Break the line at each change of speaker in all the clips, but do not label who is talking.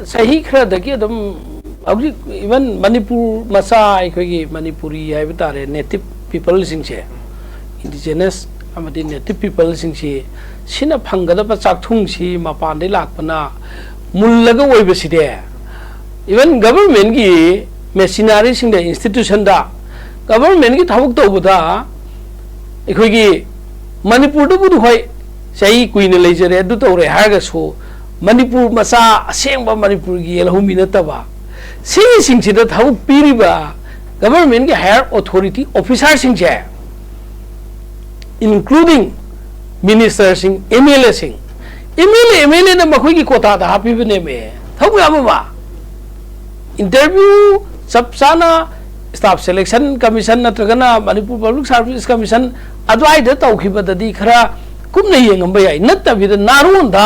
sahi khara daki adum even Manipur Masai kogi Manipuri hai betare native people singche indigenous amadi native people singche sina phangada pa chakthung si mapande lakpana mullaga oibaside even government gi machinery sing the institution da government gi thabuk tawbuda ekhoi Manipur do budu hoi sahi kuine leijare du tawre haga so Manipur masa asengba Manipur gi elhumi nataba sing da thabuk piriba government gi higher authority officer singche including ministers sing MLA sing MLA na makhoi gi kota da happy bene me thabu yamaba interview sabsana staff selection commission natragana Manipur Public Service Commission adwai da tawkhibadadi khara kumna yengamba yai natabida narunda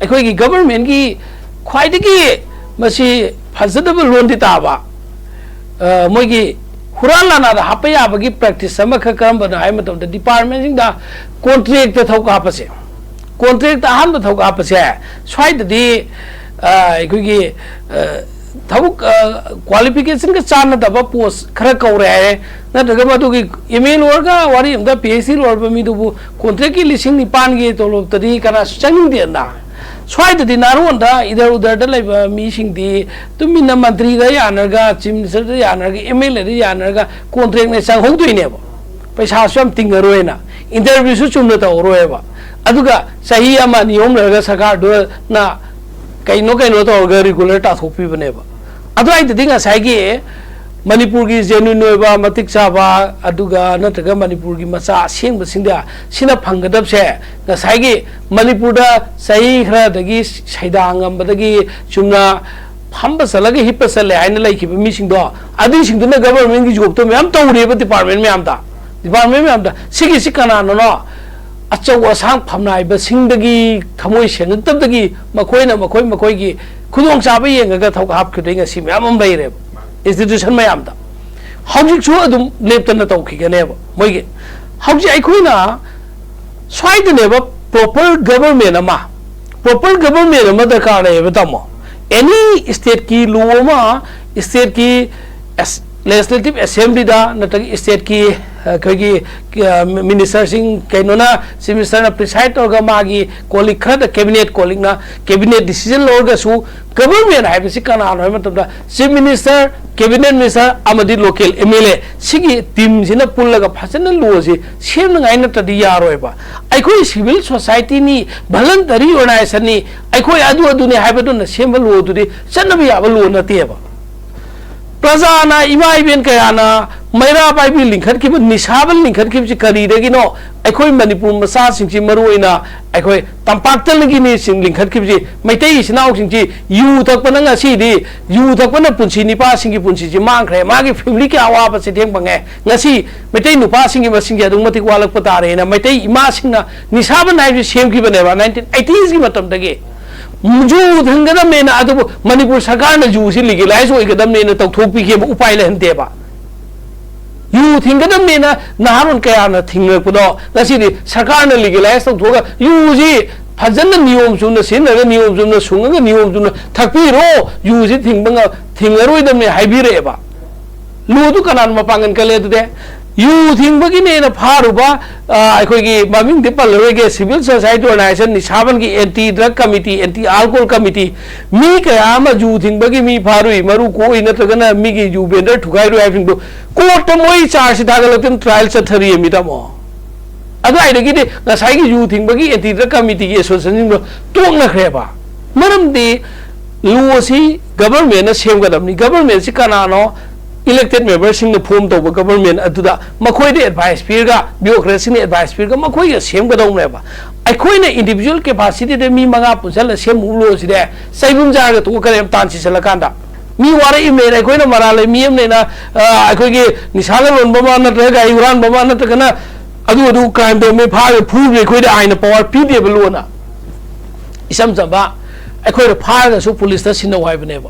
akhoi gi government gi khwaidagi masi phajadaba londi taba moigi huralana da hapaya bagi practice sama kharamba na ai matam da department sing da contract ta thauka hapase contract ahan ba thauka hapase swai di akhoi gi thabuk qualification ka chana da ba post khara kaure hai na daga ma gi email orga wari amda PhD lor ba mi du contract ki lising ni pan gi tolo tadi kana changing de na swai di naronda idhar udhar da laiba mi sing di tumina mantri da yanarga chief minister da yanarga MLA da yanarga contract ne sang hong tuine ba paisa swam tingaroi na interview su chumna ta oroi ba aduga sahi ama niyom laga sarkar do na kaino ta orga regular ta thopi bane ba adu ai dinga sai gi Manipur gi genuine noiba matik chaba aduga nataga Manipur gi macha sengba singda sina phangadab se ga sai gi Manipur da sai khra dagi saidang ambadagi chumna phamba salaga hippa sale aina laiki mi singdo adi singdo na government gi job to myam tawre ba department myam da sigi sikana no achaw asang phamnai ba singdagi thamoi sengatadagi makoi gi khudong chaba yenga thauka hap khudinga si myam am leire institution mayam da hojik chu adum leptana tawki gane ba moigi hoji aikoina swai de ba proper government ama da ka ne ba tamo any state ki law ma state ki legislative assembly da natagi state ki kagi minister sing kainona minister na preside orga magi calling khada cabinet calling na cabinet decision lorga su government hai bisi kana no matlab da chief minister cabinet minister amadi local MLA sigi team sina pullaga phasana lo si sem ngai na tadi yaroi ba aikoi civil society ni voluntary organization ni aikoi adu ne haibadu na sem lo du di chanabi ya lo na te ba Prajana ima iben kayana maira bai bi lingkhat ki nisabal lingkhat ki kari de gino aikoi Manipur masa singchi maruina aikoi tampaktal gi ni sing lingkhat ki maitai sinau singchi yu thak pananga si di yu thak pana punchi ni pa singi punchi ji mangkhre magi family ki awa pa se theng bange ngasi maitai nu pa singi masing ja dung matik walak patare na maitai ima singna nisabal nai sem ki bane ba 1980s ki matam dagi Ju thangada mena adu Manipur sarkar na ju si legalize oigadam mena tawthopi ke upai le hante ba yu thingada mena naharun kaya na thingrakpado ngasi di sarkar na legalize tawthoga yu ji phajana niyom chuna sinaga niyom chuna sungaga niyom chuna thakpiro yu ji thingaroidam ne haibire ba lu du kanan mapangan kale du de yu thingba gi ne na pharuba aikoi gi maming de palwe civil society organization ni saban gi anti drug committee anti alcohol committee mi kaya ma yu thingba gi mi pharui maru ko ina tagana mi gi yu bender thugai ro having do court moi charge dagalakten trial chathari mi tamo adu ai gi de na sai gi yu thingba gi anti drug committee gi association do tong na khreba maram de lu si government na sem gadam ni government si kana no elected members sing the form to government aduda makhoi de advice pirga bureaucracy ni advice pirga makhoi ga sem ga dong leba aikoi na individual capacity de mi manga pusal sem ulo si de saibum jar ga to kare tan si sala kanda mi wara ime aikoi na marale mi em ne na aikoi ge nisala lon bama na tra ga iran bama na tra na adu crime do me pha phu re khoi de aina power pd belo na isam jamba aikoi ra pha ga su police ta sinna wai bane ba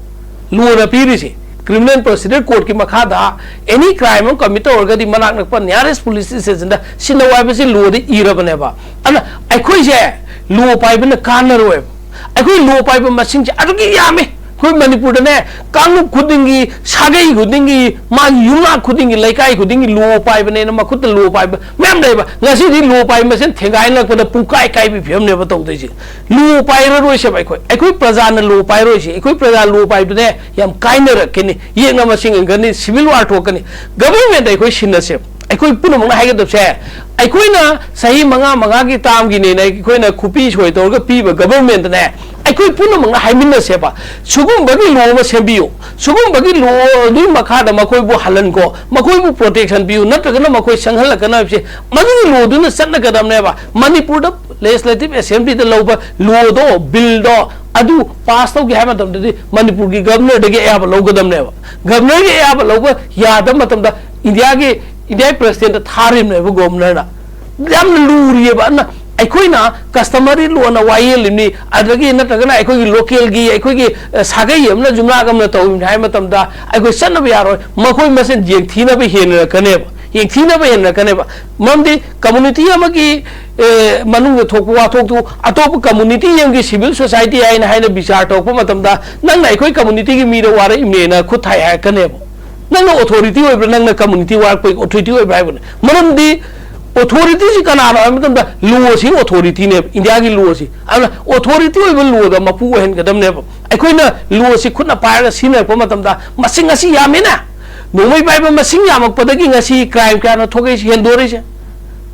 lu na piri si criminal procedure court ki makhada any crime commit orgadi manak nak pan nearest police station da sinawai basi lo de ira bane ba ana aikoi je lo pai bana kanar we aikoi lo pai ba masing adu ki yame कोई मणिपुर ने कांगुप खुदिंगी सागई खुदिंगी मागी युमा खुदिंगी लेकाई खुदिंगी लो पाइबने मखुत लो पाइब ma'am लेबा ngasi di lo pai masen thengai nak pada pukai kai bi phim ne ba tau de ji lo pai ro se bai khoi praja na lo pai ro si ekoi praja lo pai de yam kai na ra keni ye nga ma sing ngani civil war thok kani government ekoi sin se ekoi punu mang hai ga dab se ekoi na sahi manga ki tam gi ne ekoi na khupi choi tor ga pi ba government ne ekoi punu mang hai min na se ba sugum ba gi lo ma se biu sugum ba gi lo du makha da makoi bu halan ko makoi bu protection biu na ta ga na makoi sanghal la kana se magi lo du na san na ga dam ne ba manipur da legislative assembly da lo ba lo do bill do adu pass tau gi ha ma dam de manipur gi governor de ge ya ba lo ga dam ne ba governor ge ya ba lo ba ya da ma tam da india president tharim ne bu governor da yam luri ba na ekoi na customary lo na wail ni adagi na ta na ekoi gi local gi ekoi gi sagai yam na jumla gam na tau hai ma tam da ekoi san na ba yaro makoi masen jeng thi na ba hen ra kane ba yeng thi na ba hen ra kane ba mamdi community amagi manung thok wa thok tu atop community yam gi civil society ai na hai na bichar thok pa matam da nang na ekoi community gi mi ro wa ra imne na khut thai ha kane ba nang na authority oi bra nang na community wa koi authority oi bra ba manam di authority ji kana na matam da luo si authority ne india gi luo si ana authority oi ba luo da mapu hen ga dam ne ba ekoi na luo si khut na pa ra sin na pa matam da masing asi ya me na nomai bai ba masing ya mak pa da gi ngasi crime ka na thogai si hen do re se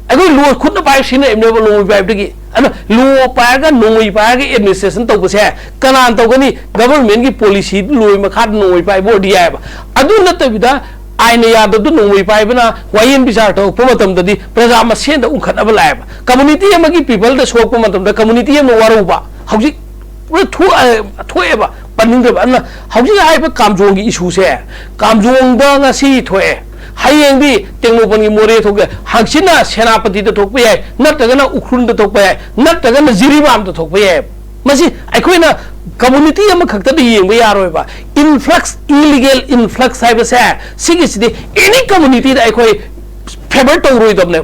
ekoi luo khut na pai sin na em ne ba nomai bai da gi ana luo pa ga nomai pa ga administration tau ba se kana tau ga ni government gi policy luo ma khat nomai pai bo dia ba adu na ta bida aina ya da du nomai pai bana wayin bisar to pa matam da di praja ma sen da unkhat aba lai ba community amagi people da sok pa matam da community am waru ba hauji thoe ba paning da na hauji ai ba kamjong gi issue se kamjong da nga si thoe hayeng bi tenglopan gi more thok hangsina senapati da thok pa yai nat ga na ukhrun da thok pa yai nat ga na jiribam da thok pa yai masi aikoi na community am khakta di yeng ba yaroi ba influx illegal influx hai ba se sigis di any community da aikoi favor to roi dabne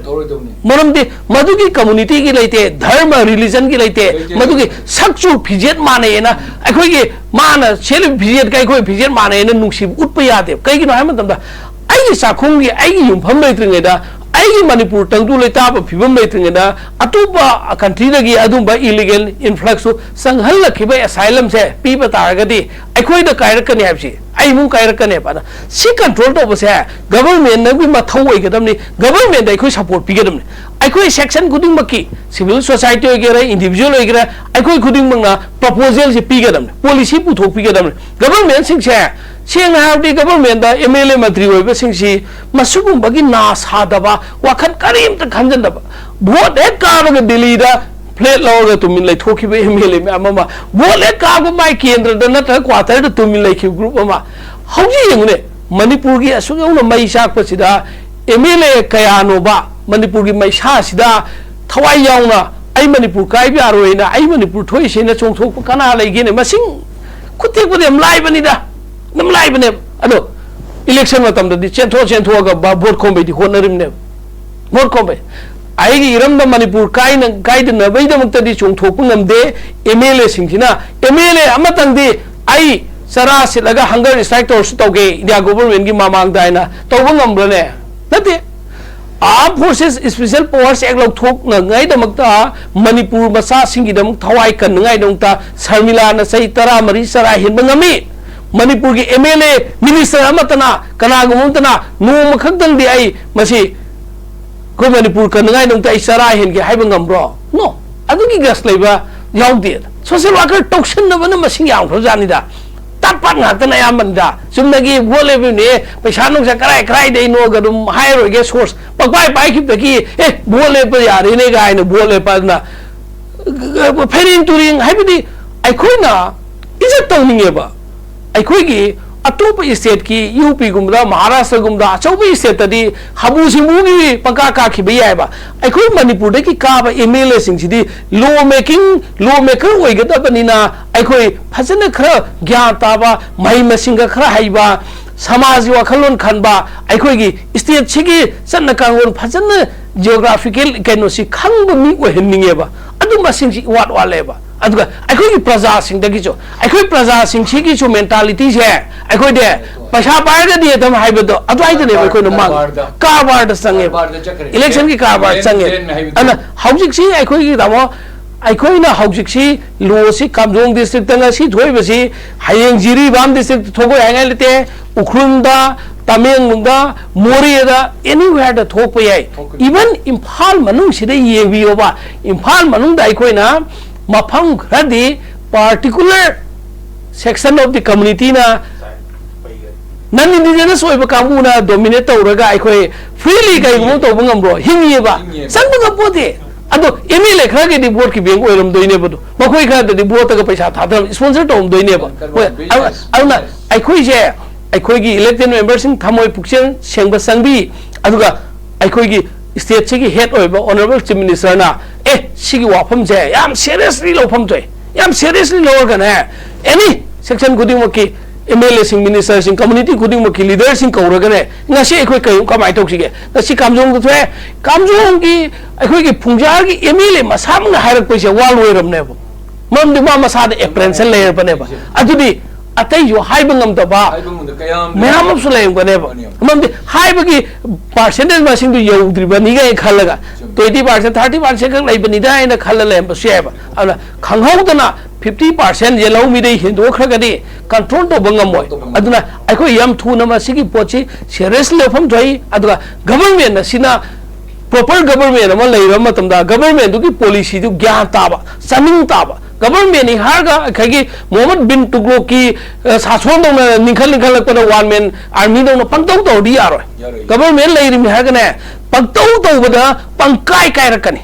maram di madu ki community gi leite dharma religion gi leite madu ki sakchu phijet mane na aikoi gi mana chele phijet kai khoi phijet mane na nungsi utpa ya de kai gi no hai matam da ai sakhung gi ai gi yumpham leitring da ai manipur tangdu le ta ba phibam leitring da atuba country da gi adum ba illegal influx sanghal la khibai asylum se pi ba tar ga di aikoi da kai rakani habsi ai mu kai rakane ba si control to ba se government na bi ma thawai ga dam ni government dai khoi support pi ga dam ni aikoi section khuding maki civil society ogera individual ogera aikoi khuding mang na proposal se pi ga dam ni policy pu thok pi ga dam ni government sing se Siang hari government da MLA menteri woi besing si masuk bagi nasa daba wakan karim tak kanjan daba buat ekar ke Delhi da plate law ke tumin lay thoki be MLA me ama buat ekar ke mai kendra da na tak kuatar da tumin lay ki group ama hauji yang ne Manipur ki asuk yang na mai sak pasida MLA kaya no ba Manipur ki mai sa sida thawai yang na ai Manipur kai bi aroi na ai Manipur thoi se na chong thok kana lay gi ne masing kutik bu dem lai bani da nam lai bane ado election matam da di chentho ga ba vote khombe di honarim ne vote khombe ai gi iram da manipur kai da na bai da mukta di chung thok ngam de MLA singina MLA amatang di ai sara silaga hunger strike to su toge india government gi mamang dai na to ngam bra ne nate armed forces special powers act lok thok na ngai da makta manipur masa singi da muk thawai kan ngai dong ta sarmila na sai tara mari sara hin ngami Manipur ki MLA minister amatana kana gumutana no makhang di ai masi ko Manipur kan ngai nong tai sara hin ki hai bangam bro no adu ki gas leba yaw de social worker toxin na bana masing yaw thro jani da tapat nga tana ya manda sumna gi bole bi ne paisa nong sa krai dei no ga dum hai ro ge source pakai pai ki ta ki bole pa ya re ne ga ne bole pa na ferin turing hai bi ai khoi na izat tawning ba aikoi gi atop state ki UP gumda Maharashtra gumda achaubi state tadi habu simu gi paka ka khi bai ba aikoi Manipur de ki ka ba MLA sing sidi lawmaker oi ga da banina aikoi phajana khara gyan ta ba mai masing ga khara hai ba samaj wa khalon khan ba aikoi gi state chigi sanna kangon phajana geographical kaino si khang ba mi o henninge ba adu masing si wat wale ba अदुगा अखोई प्रजा सिंह दगिचो अखोई प्रजा सिंह की जो mentality से अखोई दे पैसा पाएगा दिए तम हाइबे दो अदवाई दे अखोई न मांग कारबार द संगे इलेक्शन की कारबार संगे अन हाउसिंग सी अखोई की दामो अखोई ना हाउसिंग सी लो सी कामजोंग डिस्ट्रिक्ट तंगा सी थोई बसी हायेंग जिरीबाम डिस्ट्रिक्ट थोगो हैंगे लेते उखरुंदा तमेंगलुंगा मोरेदा एनीवेयर द थोप याय इवन इम्फाल मनुंग सिदे येबियोबा इम्फाल मनुंग दा अखोई ना मफम खरदी particular section of the community ना नन इंडिजिनस ओइबा कामूना डोमिनेट तौरगा अखोई फ्रीली कईगुम तौब ngambro हिंगिबा संग पोते अदो एमएलए खरा के बोर्ड की बैंक ओइरम दोइने बदो मखोई खरा द बोर्ड तक पैसा थादर स्पॉन्सर तौम दोइने बा अदुना अखोई जे अखोई की इलेक्टेड मेंबर सिंह थमोय पुक्सेन सेंबा संबी अदुगा अखोई की स्टेट से की हेड ओइबा ऑनरेबल चीफ मिनिस्टर ना ए सिगी वाफम जे याम सीरियसली लोफम जोय याम सीरियसली लोवर गने एनी सेक्शन खुदिंग मकी एमएलए सिंह मिनिस्टर सिंह कम्युनिटी खुदिंग मकी लीडर सिंह कौरगने ngasi अखोई कय कमाय तौसिगे ngasi कामजोंग थ्वे कामजोंग की अखोई की फुंजार की एमएलए मसाम न हायरक पैसे वाल ओइरमने बो मम दिमा मसा द एप्रेंशन लेयर बने बा अदुदी अतै जो हाइबंगम दबा मैम अब सुलेम गने बा मम दि हाइबगी परसेंटेज मसिंग दु यौद्रिबा निगे खलगा 20% 30% खक लैबनि दा आइना खल लेम बसेबा अला खंगहौदना 50% ये लौ मिदे हिंदो खरगदि कंट्रोल तो बंगमोय अदुना अखो यम थुना मसिगी पोची सीरियस लेफम जोई अदुगा गवर्नमेंट सिना प्रॉपर गवर्नमेंट अमा लैरा मतमदा गवर्नमेंट दुगी पॉलिसी दु ज्ञान ताबा समिंग ताबा गवर्नमेंट नि हारगा खगी मोहम्मद बिन तुगलो की सासोन दो निखल निखल लकना वन मैन आर्मी दो पंतौ तो दी यारो गवर्नमेंट लैरि mi हारगने पंतौ तो बदा पंकाय काय रकनी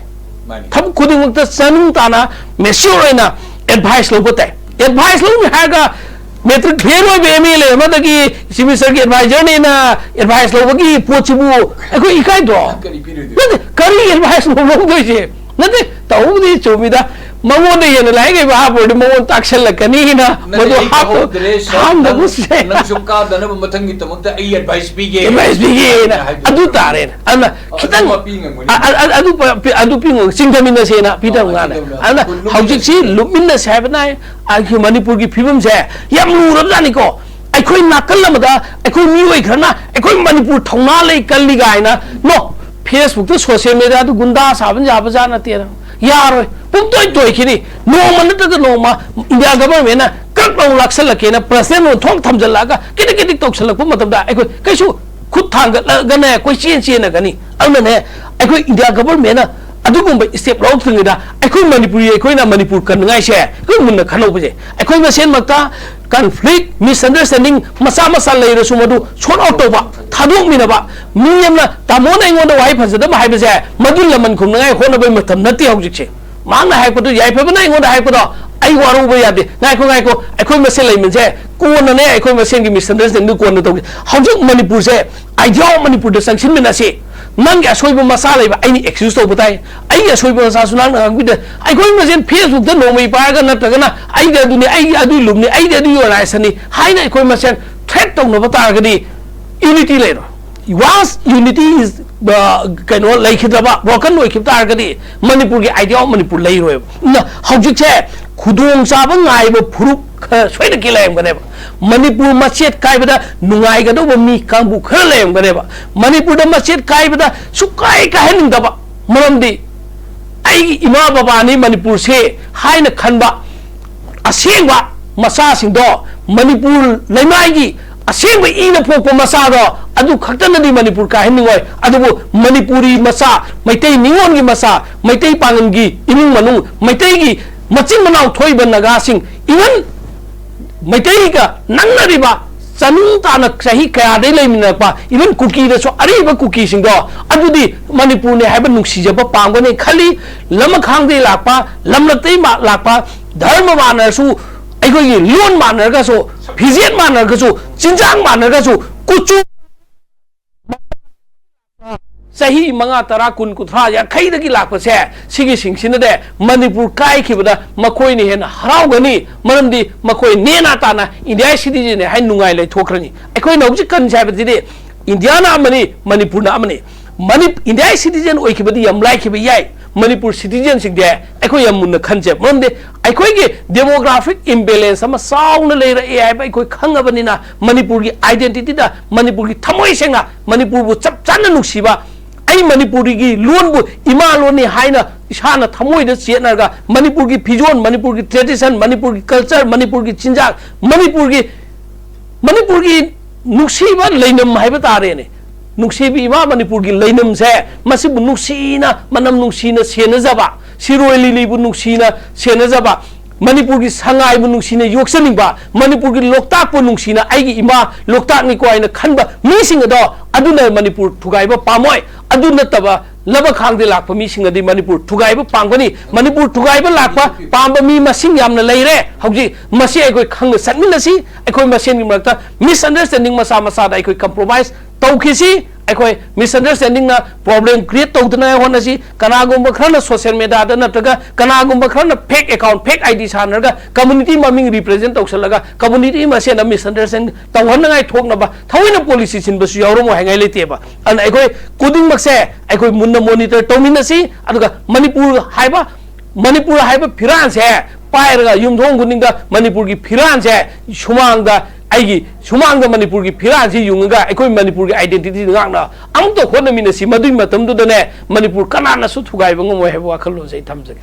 थब खुदिंग वक्त समिंग ताना मेस्योरेना एडवाइस लोबते एडवाइस लो mi हारगा मेट्रिक फेल हो एमएलए मदगी सिमिस्टर की एडवाइजर ने ना एडवाइस लोबगी पोचिबु अखो इकाय दो करी एडवाइस लोबो दोइसे नते तौदी चोमिदा मंगोन येन लाइगे बाबोड मंगोन ताक्सल लकनी ना मदो हाप हम दगुसे
नंसुका दनब मथंगी तमत आई एडवाइस बिगे
ना अदु तारे अन खितंग अदु पिंग सिंगमिन सेना पिदंगा अन हौजिक सी लुमिन साबना आखि मणिपुर की फिल्म से याम लुरब जानी को अखोई नाकल लमदा अखोई मियोय खरना अखोई मणिपुर थौना ले कल्ली गायना नो फेसबुक तो सोशल मीडिया तो गुंडा साबन जाब जाना तेरा यार पुंतोय तोयखिनी नोमा नतग नोमा इंडिया गवर्नमेंट कक लो लाक्सलकेना प्रेसिडेंट थोंग थमजलागा किदि किदि तोक्सलकप मतबदा अखोई कैसु खुद थांग गने कोई चेन गनी अनने अखोई इंडिया गवर्नमेंट अदुगुंब स्टेप लौथंगिदा अखोई मणिपुरी अखोइना मणिपुर कनगाय से अखोई मुन्न खनोबजे अखोई मसेन मक्ता कॉन्फ्लिक्ट मिसअंडरस्टैंडिंग मसा मसा लेरसु मदु शॉर्ट आउट तोबा थादोक मिनबा मियमना तामोन एंगोंदा वाइ फजदम हाइबजे मदु लमन खुमनगाय होनबय मतम नति हौजिकसे मांगना हाइपदु याइफबना एंगोंदा हाइपदो आई वारुबा यादे नाइखो अखोई मसे लेमनसे कोनने अखोई मसेन की मिसअंडरस्टैंडिंग कोन तोगे हौजिक मणिपुर से आइजो मणिपुर द संक्षिन मिनासे नंग असोइबो मसा लेबा आइनी एक्सक्यूज तो बताय आई असोइबो मसा सुनांग नंगबिद आइखोई मसेन फेसबुक द नोमई पारगा नतगना आई द दुनि आई अदु लुमनि आई द दु योराइसनी हाइना अखोई मसेन थ्रेट तौनो बतारगदि यूनिटी लेरो वास यूनिटी इज कनो लेखिद्रबा ब्रोकन होइखिब तारगदि मणिपुर की आइडिया मणिपुर लेरोय न हौजिक से खुदोंग चाबा गाइबो फुरुक सोइद के लेमगने मणिपुर मचेत काइबदा नुगाइगदो मी कांबु खर लेमगने मणिपुर द मचेत काइबदा सुकाय काहनिंगदबा मरमदि आई इमा बाबानी मणिपुर से हाइन खनबा असेंबा मसा सिंदो मणिपुर लेमाइगी असेंब इन पोप मसादो अदु खक्तनदी मणिपुर काहनिंगोय अदुबो मणिपुरी मसा मैतै निंगोन की मसा मैतै पांगन की इमुंग मनु मैतै की मचिन मनाव थोइब नगासिंग इवन मैतै का नंगरिबा चनुतान सही कयादे लेमिनपा इवन कुकी दसो अरिबा कुकी सिंगो अदुदी मणिपुर ने हाइबा नुक्सिजबा पांगने खाली लम खांगदे लापा लमलतै मा लापा धर्म मानरसु अखोई लोन मानरगसो फिजेट मानरगसो चिंजांग मानरगसो कुचु सही मंगा तरा कुन कुथ्रा या खैदगी लापसे सिगी सिंगसिनदे मणिपुर काइखिबदा मखोइ ने हेन हराउगनी मरमदी मखोइ नेना ताना इंडिया सिटीजन ने हाइ नुंगाइ लै थोखरनी अखोइ नौजि कन साबदिदे इंडिया ना मनी मणिपुर ना मनी इंडिया सिटीजन ओइखिबदी यम लाइखिबा याय मणिपुर सिटीजन सिंगदे अखोय यम मुन्न खनजे मरमदे अखोय गे डेमोग्राफिक इम्बैलेंस अमा साउना लेरा ए आइ अखोय खंगबनिना मणिपुर की आइडेंटिटी दा मणिपुर की थमोय सेंगा मणिपुर बु चप चाना नुक्सिबा आई मणिपुरी की लोन बु इमा लोनी हाइना इसाना थमोय द चेनरगा मणिपुर की फिजोन मणिपुर की ट्रेडिशन मणिपुर की कल्चर मणिपुर की चिंजाक मणिपुर की नुक्सिबा लैनम हाइबा तारेने नुक्सीबी इमा मणिपुर की लैनम से मसिबु नुक्सीना मनम नुक्सीना सेनजबा सिरोइलिलिबु नुक्सीना सेनजबा मणिपुर की संगाइबु नुक्सीना योक्सनिबा मणिपुर की लोकताकपु नुक्सीना आइगी इमा लोकताकनि को आइना खनबा मीसिंग अदो अदुना मणिपुर थुगाइबा पामोय अदु नतबा लबा खांगदे लाकपा मीसिंग अदि मणिपुर थुगाइबा पांगबनी मणिपुर थुगाइबा लाकपा पांबा मी मसिंग यामना लैरे हौजी मसे अखोय खंग सनमिनसी अखोय मसेन मरता मिसअंडरस्टैंडिंग मसा मसादा अखोय कंप्रोमाइज तौखिसी अखोय मिसअंडरस्टैंडिंग ना प्रॉब्लम क्रिएट तौदना होनसी कनागुम खरना सोशल मीडिया दा नत्रगा कनागुम खरना फेक अकाउंट फेक आईडी सानरगा कम्युनिटी ममिंग रिप्रेजेंट तौसलगा कम्युनिटी मसेन मिसअंडरस्टैंडिंग तौहननाय थोकनबा थौइना पॉलिसी सिनबसु यावरमो हांगाय लेतेबा अन अखोय कुदिंग मक्से अखोय मुन्ना मॉनिटर तौमिनसी अदुगा मणिपुर हाइबा फिरान से पायरगा युमथोंग गुनिंगा मणिपुर की फिरान से सुमांगदा सुमांग मणिपुर की फिरान से युंगा अखोय मणिपुर की आइडेंटिटी गांगना अमतो होनमिनसी मदुई मतमदुदने मणिपुर कनाना सु थुगाइबंगो मोय हेबो वाखल लोजै थमजगे।